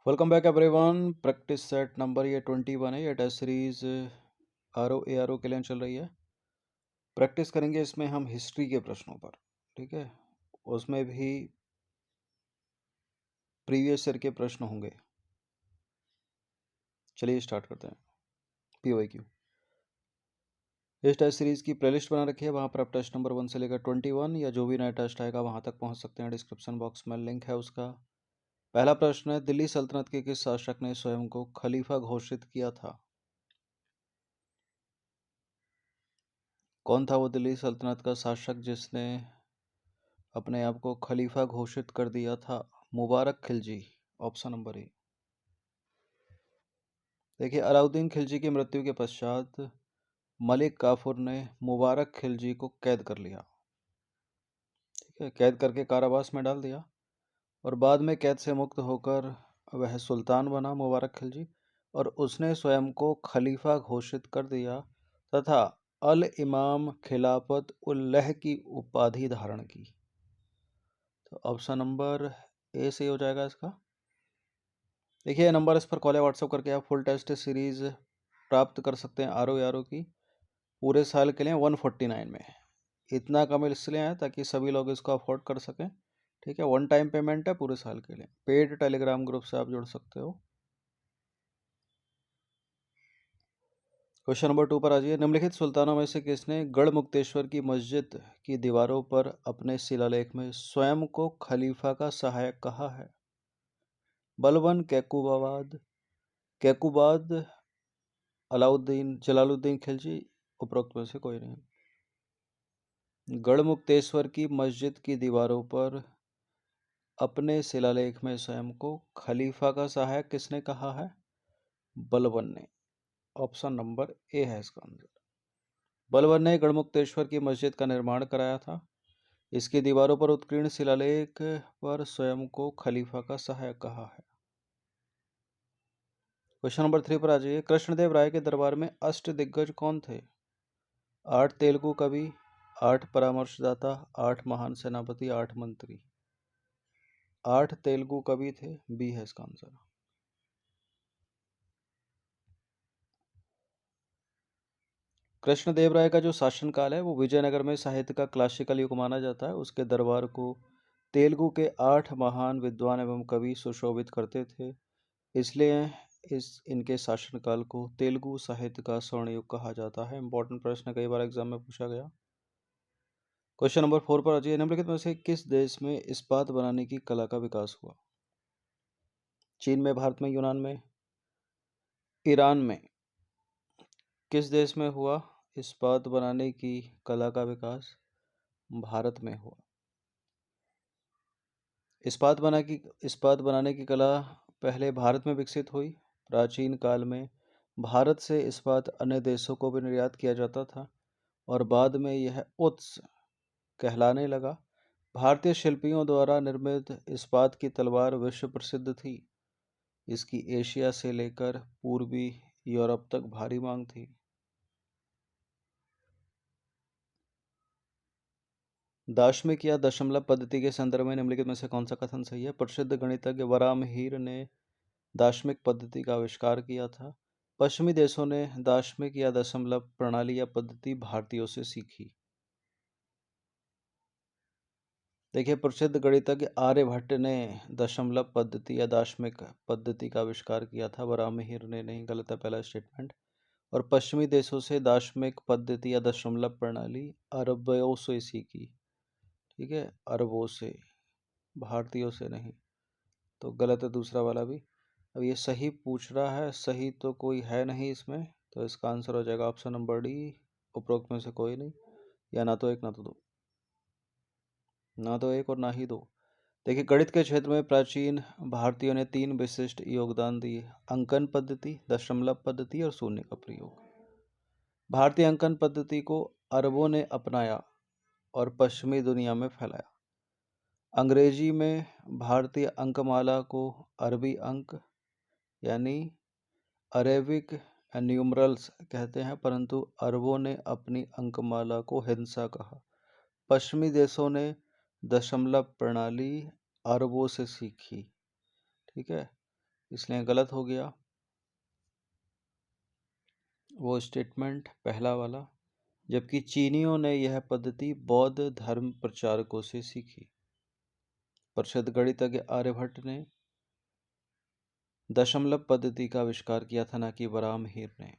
Welcome back everyone. Practice set number ये 21 है। ये टेस्ट सीरीज आर ओ के लिए चल रही है। प्रैक्टिस करेंगे इसमें हम हिस्ट्री के प्रश्नों पर। ठीक है, उसमें भी प्रीवियस ईयर के प्रश्न होंगे। चलिए स्टार्ट करते हैं। PYQ इस टेस्ट सीरीज की प्लेलिस्ट बना रखी है, वहाँ पर आप टेस्ट नंबर 1 से लेकर 21 या जो भी नया टेस्ट आएगा वहाँ तक पहुँच सकते हैं। डिस्क्रिप्शन बॉक्स में लिंक है उसका। पहला प्रश्न है, दिल्ली सल्तनत के किस शासक ने स्वयं को खलीफा घोषित किया था? कौन था वो दिल्ली सल्तनत का शासक जिसने अपने आप को खलीफा घोषित कर दिया था? Mubarak Khilji. Option number A. देखिए, अलाउद्दीन खिलजी की मृत्यु के पश्चात मलिक काफूर ने मुबारक खिलजी को कैद कर लिया। ठीक है, कैद करके कारावास में डाल दिया और बाद में कैद से मुक्त होकर वह सुल्तान बना मुबारक खिलजी, और उसने स्वयं को खलीफा घोषित कर दिया तथा अल इमाम खिलाफत उल्लह की उपाधि धारण की। तो ऑप्शन नंबर ए से हो जाएगा इसका। देखिए, नंबर इस पर कॉल या व्हाट्सअप करके आप फुल टेस्ट सीरीज प्राप्त कर सकते हैं आर ओ की पूरे साल के लिए 149 में। इतना कम इसलिए है ताकि सभी लोग इसको अफोर्ड कर सकें। ठीक है, वन टाइम पेमेंट है पूरे साल के लिए। पेड टेलीग्राम ग्रुप से आप जुड़ सकते हो। क्वेश्चन नंबर 2 पर आ जाइए। निम्नलिखित सुल्तानों में से किसने गढ़मुक्तेश्वर की मस्जिद की दीवारों पर अपने शिलालेख में स्वयं को खलीफा का सहायक कहा है? बलबन, कैकुबाद, अलाउद्दीन, जलालुद्दीन खिलजी, उपरोक्त में से कोई नहीं। गढ़मुक्तेश्वर की मस्जिद की दीवारों पर अपने शिलालेख में स्वयं को खलीफा का सहायक किसने कहा है? बलबन ने। ऑप्शन नंबर ए है इसका आंसर। बलबन ने गढ़मुक्तेश्वर की मस्जिद का निर्माण कराया था। इसकी दीवारों पर उत्कीर्ण शिलालेख पर स्वयं को खलीफा का सहायक कहा है। क्वेश्चन नंबर 3 पर आ जाइए। कृष्णदेव राय के दरबार में अष्ट दिग्गज कौन थे? 8 तेलुगु कवि, 8 परामर्शदाता, 8 महान सेनापति, 8 मंत्री। 8 तेलुगु कवि थे, बी है इसका आंसर। कृष्णदेव राय का जो शासनकाल है वो विजयनगर में साहित्य का क्लासिकल युग माना जाता है। उसके दरबार को तेलुगु के 8 महान विद्वान एवं कवि सुशोभित करते थे, इसलिए इनके शासनकाल को तेलुगु साहित्य का स्वर्ण युग कहा जाता है। इंपॉर्टेंट प्रश्न कई बार एग्जाम में पूछा गया। क्वेश्चन नंबर 4 पर आ जाइए। निम्नलिखित में से किस देश में इस्पात बनाने की कला का विकास हुआ? चीन में, भारत में, यूनान में, ईरान में। किस देश में हुआ इस्पात बनाने की कला का विकास? भारत में हुआ। इस्पात बनाने की कला पहले भारत में विकसित हुई। प्राचीन काल में भारत से इस्पात अन्य देशों को भी निर्यात किया जाता था और बाद में यह उत्स कहलाने लगा। भारतीय शिल्पियों द्वारा निर्मित इस्पात की तलवार विश्व प्रसिद्ध थी। इसकी एशिया से लेकर पूर्वी यूरोप तक भारी मांग थी। दार्शनिक या दशमलव पद्धति के संदर्भ में निम्नलिखित में से कौन सा कथन सही है? प्रसिद्ध गणितज्ञ वराहमिहिर ने दार्शनिक पद्धति का आविष्कार किया था। पश्चिमी देशों ने दार्शनिक या दशमलव प्रणाली या पद्धति भारतीयों से सीखी। देखिए, प्रसिद्ध गणितज्ञ आर्यभट्ट ने दशमलव पद्धति या दार्शनिक पद्धति का आविष्कार किया था, वराहमिहिर ने नहीं। गलत है पहला स्टेटमेंट। और पश्चिमी देशों से दार्शनिक पद्धति या दशमलव प्रणाली अरबों से सीखी। ठीक है, अरबों से, भारतीयों से नहीं। तो गलत है दूसरा वाला भी। अब ये सही पूछ रहा है, सही तो कोई है नहीं इसमें, तो इसका आंसर हो जाएगा ऑप्शन नंबर डी, उपरोक्त में से कोई नहीं। या ना तो एक ना तो दो, ना तो एक और ना ही दो। देखिए, गणित के क्षेत्र में प्राचीन भारतीयों ने 3 विशिष्ट योगदान दिए: अंकन पद्धति, दशमलव पद्धति और शून्य का प्रयोग। भारतीय अंकन पद्धति को अरबों ने अपनाया और पश्चिमी दुनिया में फैलाया। अंग्रेजी में भारतीय अंकमाला को अरबी अंक यानी अरेबिक न्यूमरल्स कहते हैं, परंतु अरबों ने अपनी अंकमाला को हिंसा कहा। पश्चिमी देशों ने दशमलव प्रणाली अरबों से सीखी। ठीक है, इसलिए गलत हो गया वो स्टेटमेंट पहला वाला। जबकि चीनियों ने यह पद्धति बौद्ध धर्म प्रचारकों से सीखी। प्रसिद्ध गणितज्ञ आर्यभट्ट ने दशमलव पद्धति का आविष्कार किया था, ना कि बराहमीर ने।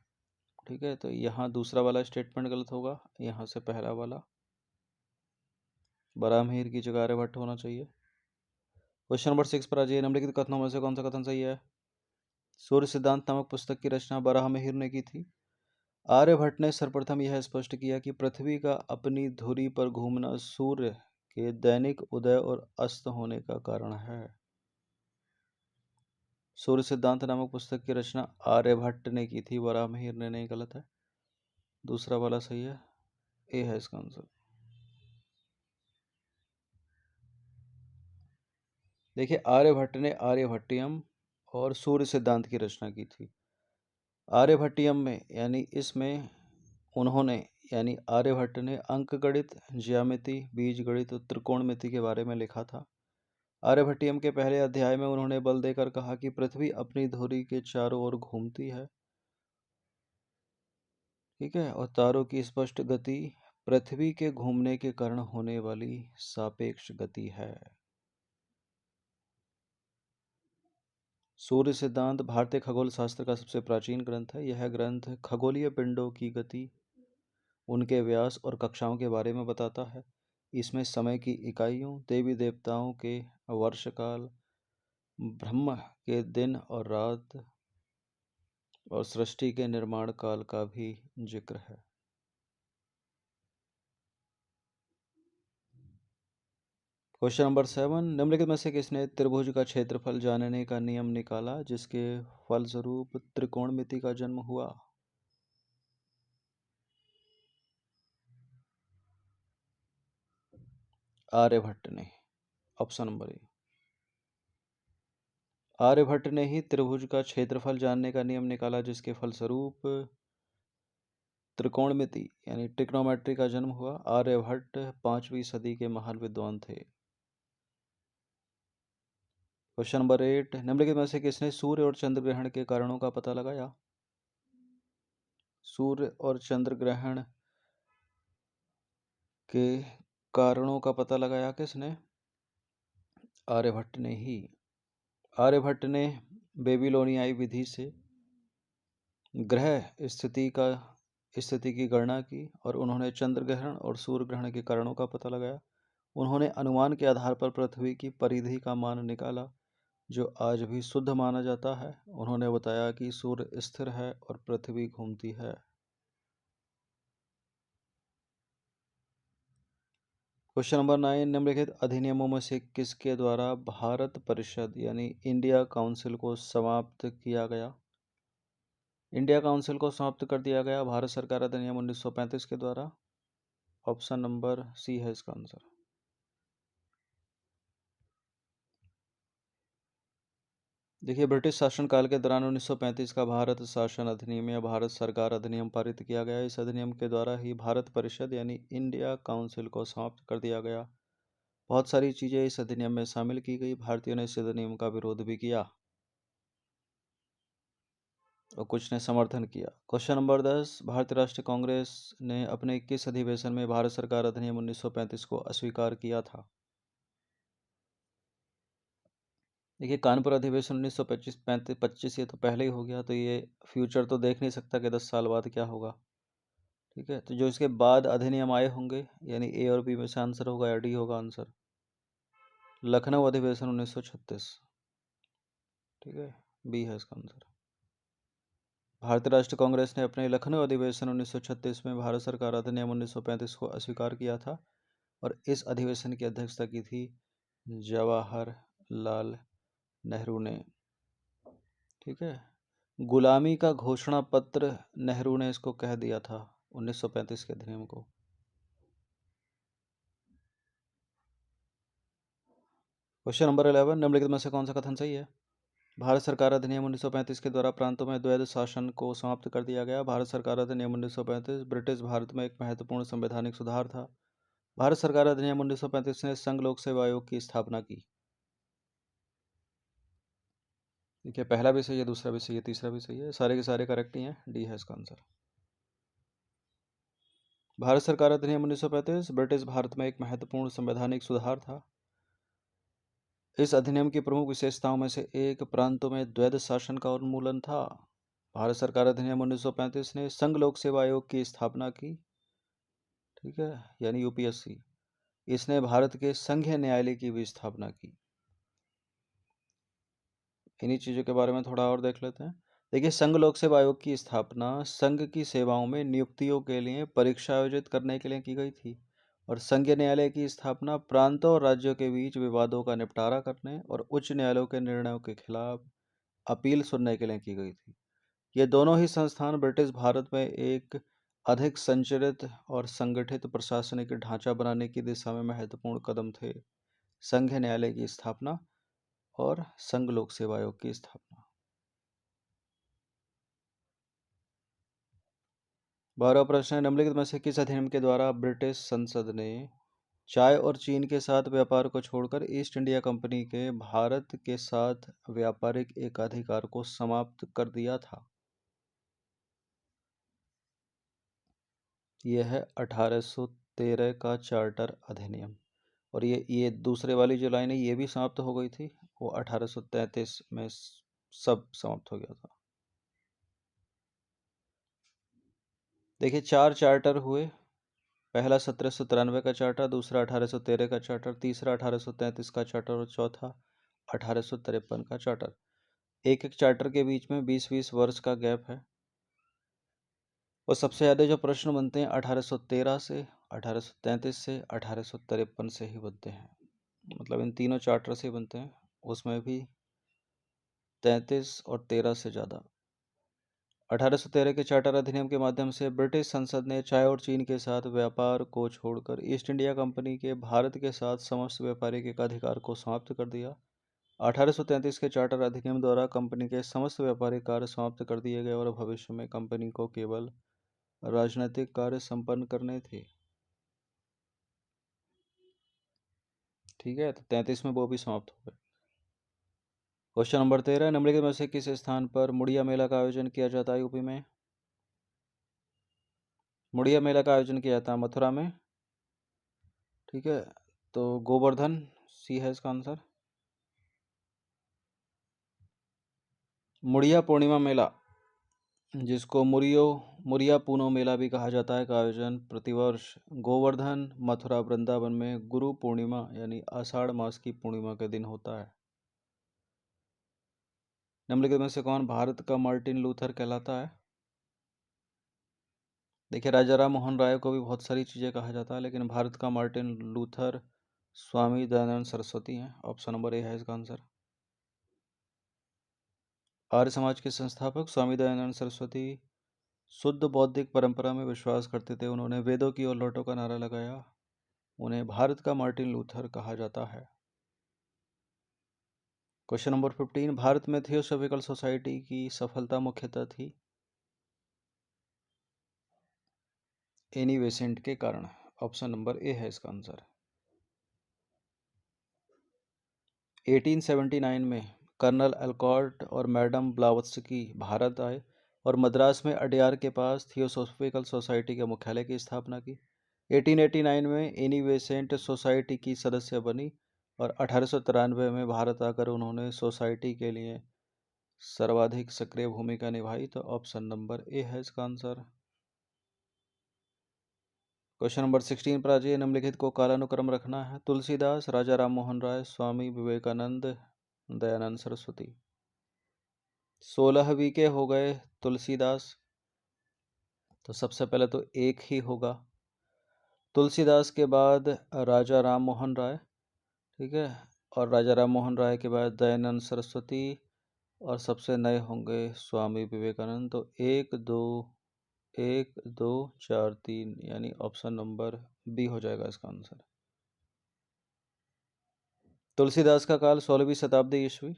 ठीक है, तो यहाँ दूसरा वाला स्टेटमेंट गलत होगा, यहाँ से पहला वाला बराहमीर की जगह आर्यभट्ट होना चाहिए। क्वेश्चन नंबर 6 पर आ जाइए। निम्नलिखित कथनों में से कौन सा कथन सही है? सूर्य सिद्धांत नामक पुस्तक की रचना बराहमीर ने की थी। आर्यभट्ट ने सर्वप्रथम यह स्पष्ट किया कि पृथ्वी का अपनी धुरी पर घूमना सूर्य के दैनिक उदय और अस्त होने का कारण है। सूर्य सिद्धांत नामक पुस्तक की रचना आर्यभट्ट ने की थी, बराहमीर ने नहीं। गलत है, दूसरा वाला सही है, ए है इसका आंसर। देखिए, आर्यभट्ट ने आर्यभट्टियम और सूर्य सिद्धांत की रचना की थी। आर्यभट्टियम में यानी इसमें उन्होंने यानी आर्यभट्ट ने अंकगणित, ज्यामिति, बीजगणित और त्रिकोणमिति के बारे में लिखा था। आर्यभट्टियम के पहले अध्याय में उन्होंने बल देकर कहा कि पृथ्वी अपनी धुरी के चारों ओर घूमती है। ठीक है, और तारों की स्पष्ट गति पृथ्वी के घूमने के कारण होने वाली सापेक्ष गति है। सूर्य सिद्धांत भारतीय खगोल शास्त्र का सबसे प्राचीन ग्रंथ है। यह ग्रंथ खगोलीय पिंडों की गति, उनके व्यास और कक्षाओं के बारे में बताता है। इसमें समय की इकाइयों, देवी देवताओं के वर्षकाल, ब्रह्म के दिन और रात और सृष्टि के निर्माण काल का भी जिक्र है। क्वेश्चन नंबर 7, निम्नलिखित में से किसने त्रिभुज का क्षेत्रफल जानने का नियम निकाला जिसके फलस्वरूप त्रिकोणमिति का जन्म हुआ? आर्यभट्ट ने। ऑप्शन नंबर ए, आर्यभट्ट ने ही त्रिभुज का क्षेत्रफल जानने का नियम निकाला जिसके फलस्वरूप त्रिकोणमिति यानी ट्रिग्नोमेट्री का जन्म हुआ। आर्यभट्ट 5वीं सदी के महान विद्वान थे। क्वेश्चन नंबर 8, निम्नलिखित में से किसने सूर्य और चंद्र ग्रहण के कारणों का पता लगाया? सूर्य और चंद्र ग्रहण के कारणों का पता लगाया किसने? आर्यभट्ट ने ही। आर्यभट्ट ने बेबीलोनियाई विधि से ग्रह स्थिति की गणना की और उन्होंने चंद्र ग्रहण और सूर्य ग्रहण के कारणों का पता लगाया। उन्होंने अनुमान के आधार पर पृथ्वी की परिधि का मान निकाला जो आज भी शुद्ध माना जाता है। उन्होंने बताया कि सूर्य स्थिर है और पृथ्वी घूमती है। क्वेश्चन नंबर 9, निम्नलिखित अधिनियमों में से किसके द्वारा भारत परिषद यानी इंडिया काउंसिल को समाप्त किया गया? इंडिया काउंसिल को समाप्त कर दिया गया भारत सरकार अधिनियम 1935 के द्वारा। ऑप्शन नंबर सी है इसका आंसर। देखिए, ब्रिटिश शासनकाल के दौरान 1935 का भारत शासन अधिनियम या भारत सरकार अधिनियम पारित किया गया। इस अधिनियम के द्वारा ही भारत परिषद यानी इंडिया काउंसिल को समाप्त कर दिया गया। बहुत सारी चीज़ें इस अधिनियम में शामिल की गई। भारतीयों ने इस अधिनियम का विरोध भी किया और कुछ ने समर्थन किया। क्वेश्चन नंबर 10, भारतीय राष्ट्रीय कांग्रेस ने अपने किस अधिवेशन में भारत सरकार अधिनियम 1935 को अस्वीकार किया था? देखिए, कानपुर अधिवेशन 1925 ये तो पहले ही हो गया, तो ये फ्यूचर तो देख नहीं सकता कि 10 साल बाद क्या होगा। ठीक है, तो जो इसके बाद अधिनियम आए होंगे यानी ए और बी में से आंसर होगा या डी होगा आंसर। लखनऊ अधिवेशन 1936। ठीक है, बी है इसका आंसर। भारतीय राष्ट्रीय कांग्रेस ने अपने लखनऊ अधिवेशन 1936 में भारत सरकार अधिनियम 1935 को अस्वीकार किया था और इस अधिवेशन की अध्यक्षता की थी जवाहरलाल नेहरू ने। ठीक है, गुलामी का घोषणा पत्र नेहरू ने इसको कह दिया था 1935 के अधिनियम को। क्वेश्चन नंबर 11, निम्नलिखित में से कौन सा कथन सही है? भारत सरकार अधिनियम 1935 के द्वारा प्रांतों में द्वैध शासन को समाप्त कर दिया गया। भारत सरकार अधिनियम 1935 ब्रिटिश भारत में एक महत्वपूर्ण संवैधानिक सुधार था। भारत सरकार अधिनियम 1935 ने संघ लोक सेवा आयोग की स्थापना की। देखिए पहला भी सही है, दूसरा भी सही है, तीसरा भी सही है, सारे के सारे करेक्ट ही हैं, डी है इसका आंसर। भारत सरकार अधिनियम 1935 ब्रिटिश भारत में एक महत्वपूर्ण संवैधानिक सुधार था। इस अधिनियम की प्रमुख विशेषताओं में से एक प्रांतों में द्वैध शासन का उन्मूलन था। भारत सरकार अधिनियम 1935 ने संघ लोक सेवा आयोग की स्थापना की, ठीक है, यानी यूपीएससी। इसने भारत के संघीय न्यायालय की भी स्थापना की। इन्हीं चीज़ों के बारे में थोड़ा और देख लेते हैं। देखिए संघ लोक सेवा आयोग की स्थापना संघ की सेवाओं में नियुक्तियों के लिए परीक्षा आयोजित करने के लिए की गई थी, और संघीय न्यायालय की स्थापना प्रांतों और राज्यों के बीच विवादों का निपटारा करने और उच्च न्यायालयों के निर्णयों के खिलाफ अपील सुनने के लिए की गई थी। ये दोनों ही संस्थान ब्रिटिश भारत में एक अधिक संरचित और संगठित प्रशासनिक ढांचा बनाने की दिशा में महत्वपूर्ण कदम थे। संघीय न्यायालय की स्थापना और संघ लोक सेवा आयोग की स्थापना। 12वां प्रश्न है, निम्नलिखित में से किस अधिनियम के द्वारा ब्रिटिश संसद ने चाय और चीन के साथ व्यापार को छोड़कर ईस्ट इंडिया कंपनी के भारत के साथ व्यापारिक एकाधिकार को समाप्त कर दिया था? यह है 1813 का चार्टर अधिनियम। और ये दूसरे वाली जो लाइन है ये भी समाप्त हो गई थी, वो 1833 में सब समाप्त हो गया था। देखिए 4 चार्टर हुए। पहला 1793 का चार्टर, दूसरा 1813 का चार्टर, तीसरा 1833 का चार्टर और चौथा 1853 का चार्टर। एक एक चार्टर के बीच में 20-20 वर्ष का गैप है। और सबसे ज़्यादा जो प्रश्न बनते हैं 1813 से, 1833 से, 1853 से ही बनते हैं। मतलब इन तीनों चार्टर से बनते हैं, उसमें भी 33 और 13 से ज़्यादा। 1813 के चार्टर अधिनियम के माध्यम से ब्रिटिश संसद ने चाय और चीन के साथ व्यापार को छोड़कर ईस्ट इंडिया कंपनी के भारत के साथ समस्त व्यापारिक एकाधिकार को समाप्त कर दिया। 1833 के चार्टर अधिनियम द्वारा कंपनी के समस्त व्यापारिक कार्य समाप्त कर दिए गए और भविष्य में कंपनी को केवल राजनीतिक कार्य संपन्न करने थे। ठीक है, तो 33 में वो भी समाप्त हो गए। क्वेश्चन नंबर 13, निम्नलिखित में से किस स्थान पर मुड़िया मेला का आयोजन किया जाता है यूपी में? मुड़िया मेला का आयोजन किया जाता है मथुरा में। ठीक है, तो गोवर्धन सी है इसका आंसर। मुड़िया पूर्णिमा मेला, जिसको मुरिया पूनो मेला भी कहा जाता है, का आयोजन प्रतिवर्ष गोवर्धन मथुरा वृंदावन में गुरु पूर्णिमा यानी आषाढ़ मास की पूर्णिमा के दिन होता है। निम्नलिखित में से कौन भारत का मार्टिन लूथर कहलाता है? देखिए राजा राम मोहन राय को भी बहुत सारी चीज़ें कहा जाता है, लेकिन भारत का मार्टिन लूथर स्वामी दयानंद सरस्वती हैं। ऑप्शन नंबर ए है इसका आंसर। आर्य समाज के संस्थापक स्वामी दयानंद सरस्वती शुद्ध बौद्धिक परंपरा में विश्वास करते थे। उन्होंने वेदों की ओर लौटो का नारा लगाया। उन्हें भारत का मार्टिन लूथर कहा जाता है। क्वेश्चन नंबर 15, भारत में थियोसॉफिकल सोसाइटी की सफलता मुख्यतः थी एनी बेसेंट के कारण। ऑप्शन नंबर ए है इसका आंसर। 1879 में कर्नल अलकॉट और मैडम ब्लावत्स्की भारत आए और मद्रास में अडयार के पास थियोसॉफिकल सोसाइटी के मुख्यालय की स्थापना की। 1889 में एनी बेसेंट सोसाइटी की सदस्य बनी और 1893 में भारत आकर उन्होंने सोसाइटी के लिए सर्वाधिक सक्रिय भूमिका निभाई। तो ऑप्शन नंबर ए है इसका आंसर। क्वेश्चन नंबर 16 पर आ जाइए, निम्नलिखित को कालानुक्रम रखना है। तुलसीदास, राजा राम मोहन राय, स्वामी विवेकानंद, दयानंद सरस्वती। 16 के हो गए तुलसीदास, तो सबसे पहले तो एक ही होगा। तुलसीदास के बाद राजा राम मोहन राय, ठीक है, और राजा राम मोहन राय के बाद दयानंद सरस्वती, और सबसे नए होंगे स्वामी विवेकानंद। तो 1 2 यानी ऑप्शन नंबर बी हो जाएगा इसका आंसर। तुलसीदास का काल 16वीं शताब्दी ईस्वी,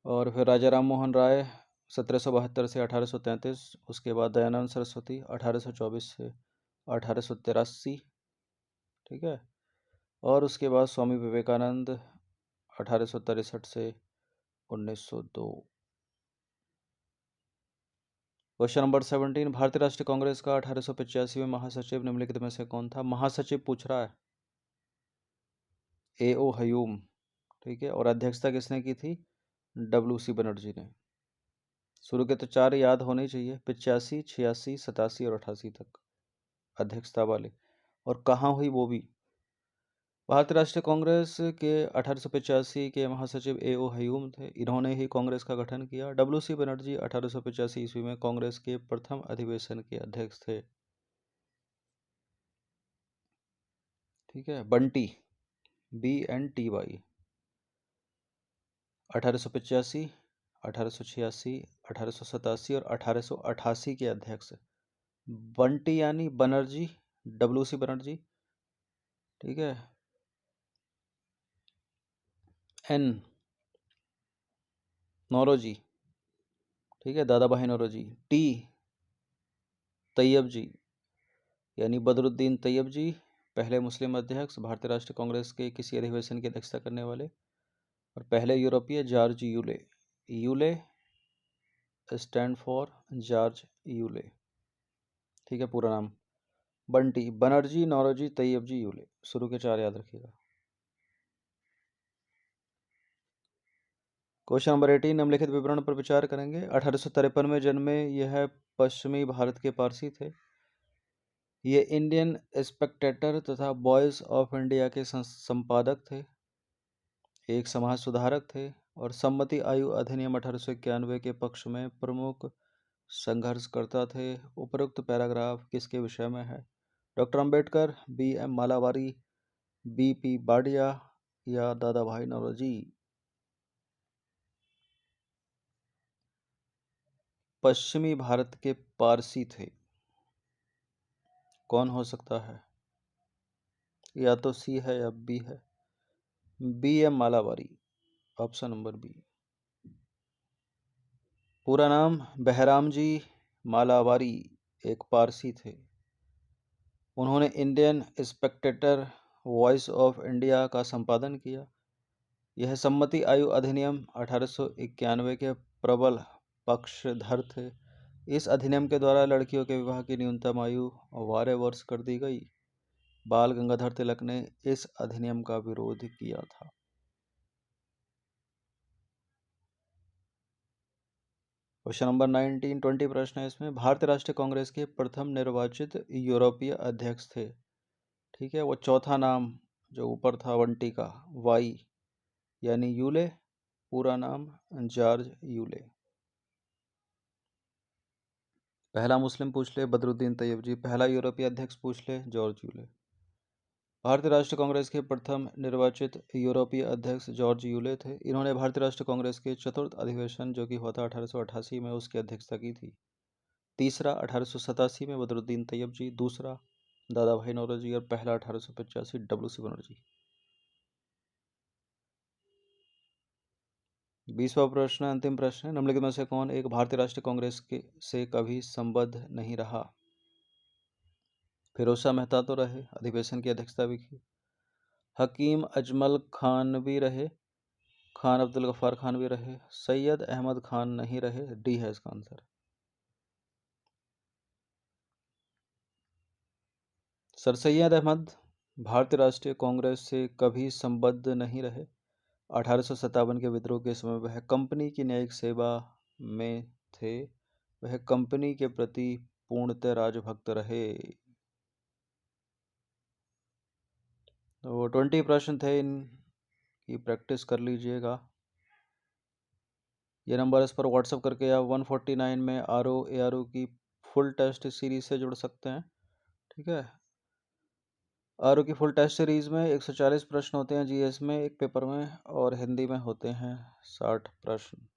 और फिर राजा राम मोहन राय 1772 से 1833, उसके बाद दयानंद सरस्वती 1824 से 1883, ठीक है, और उसके बाद स्वामी विवेकानंद 1863 से 1902। क्वेश्चन नंबर 17, भारतीय राष्ट्रीय कांग्रेस का 1885 में महासचिव निम्नलिखित में से कौन था? महासचिव पूछ रहा है, A.O. हयूम, ठीक है। और अध्यक्षता किसने की थी? W.C. बनर्जी ने। शुरू के तो 4 याद होने चाहिए, 85, 86, 87 और 88 तक अध्यक्षता वाले। और कहाँ हुई वो भी। भारतीय राष्ट्रीय कांग्रेस के 1885 के महासचिव A.O. हयूम थे। इन्होंने ही कांग्रेस का गठन किया। W.C. बनर्जी 1885 ईस्वी में कांग्रेस के प्रथम अधिवेशन के अध्यक्ष थे, ठीक है। बंटी, BNTY, 1885, 1886, 1887 और 1888 के अध्यक्ष। बंटी यानी बनर्जी, W.C. बनर्जी, ठीक है। N नौरोजी, ठीक है, दादा भाई नौरोजी। T तैयब जी, यानी बदरुद्दीन तैयब जी, पहले मुस्लिम अध्यक्ष, भारतीय राष्ट्रीय कांग्रेस के किसी अधिवेशन की अध्यक्षता करने वाले। और पहले यूरोपीय George Yule, Yule stand for George Yule, ठीक है, पूरा नाम। बंटी, बनर्जी, नौरोजी, तैयब जी, यूले, शुरू के 4 याद रखिएगा। क्वेश्चन नंबर 18, निम्नलिखित विवरण पर विचार करेंगे। 1853 में जन्मे यह पश्चिमी भारत के पारसी थे। ये इंडियन स्पेक्टेटर तथा वॉइस ऑफ इंडिया के संपादक थे। एक समाज सुधारक थे और सम्मति आयु अधिनियम 1891 के पक्ष में प्रमुख संघर्षकर्ता थे। उपरोक्त पैराग्राफ किसके विषय में है? Doctor Ambedkar, BM मालावारी, BP Wadia या दादा भाई नौरोजी? पश्चिमी भारत के पारसी थे, कौन हो सकता है? या तो C है या B है। BM Malabari, option number B। पूरा नाम बहराम जी मालावारी एक पारसी थे। उन्होंने Indian Spectator, voice of India का संपादन किया। यह सम्मति आयु अधिनियम 1891 के प्रबल पक्षधर थे। इस अधिनियम के द्वारा लड़कियों के विवाह की न्यूनतम आयु 12 वर्ष कर दी गई। बाल गंगाधर तिलक ने इस अधिनियम का विरोध किया था। क्वेश्चन नंबर 19, 20 प्रश्न है इसमें। भारतीय राष्ट्रीय कांग्रेस के प्रथम निर्वाचित यूरोपीय अध्यक्ष थे, ठीक है। वो चौथा नाम जो ऊपर था वंटी का, वाई यानी यूले, पूरा नाम जॉर्ज यूले। पहला मुस्लिम पूछ ले बदरुद्दीन तैयब जी, पहला यूरोपीय अध्यक्ष पूछ ले जॉर्ज यूले। भारतीय राष्ट्रीय कांग्रेस के प्रथम निर्वाचित यूरोपीय अध्यक्ष जॉर्ज यूले थे। इन्होंने भारतीय राष्ट्रीय कांग्रेस के चतुर्थ अधिवेशन जो कि हुआ था 1888 में, उसकी अध्यक्षता की थी। तीसरा 1887 में बदरुद्दीन तैयब जी, दूसरा दादा भाई नौरोजी और पहला 1885 W.C. बनर्जी। 20वां प्रश्न अंतिम प्रश्न है। निम्नलिखित में से कौन एक भारतीय राष्ट्रीय कांग्रेस के से कभी संबद्ध नहीं रहा? फिरोज शाह मेहता तो रहे, अधिवेशन की अध्यक्षता भी की। हकीम अजमल खान भी रहे, खान अब्दुल गफ्फार खान भी रहे, सैयद अहमद खान नहीं रहे। डी है इसका आंसर। सर सैयद अहमद भारतीय राष्ट्रीय कांग्रेस से कभी संबद्ध नहीं रहे। 1857 के विद्रोह के समय वह कंपनी की न्यायिक सेवा में थे। वह कंपनी के प्रति पूर्णतः राजभक्त रहे। तो 20 प्रश्न थे, इनकी प्रैक्टिस कर लीजिएगा। ये नंबर इस पर व्हाट्सअप करके आप 149 में RO की फुल टेस्ट सीरीज से जुड़ सकते हैं, ठीक है। RO की फुल टेस्ट सीरीज में 140 प्रश्न होते हैं GS में एक पेपर में, और हिंदी में होते हैं 60 प्रश्न।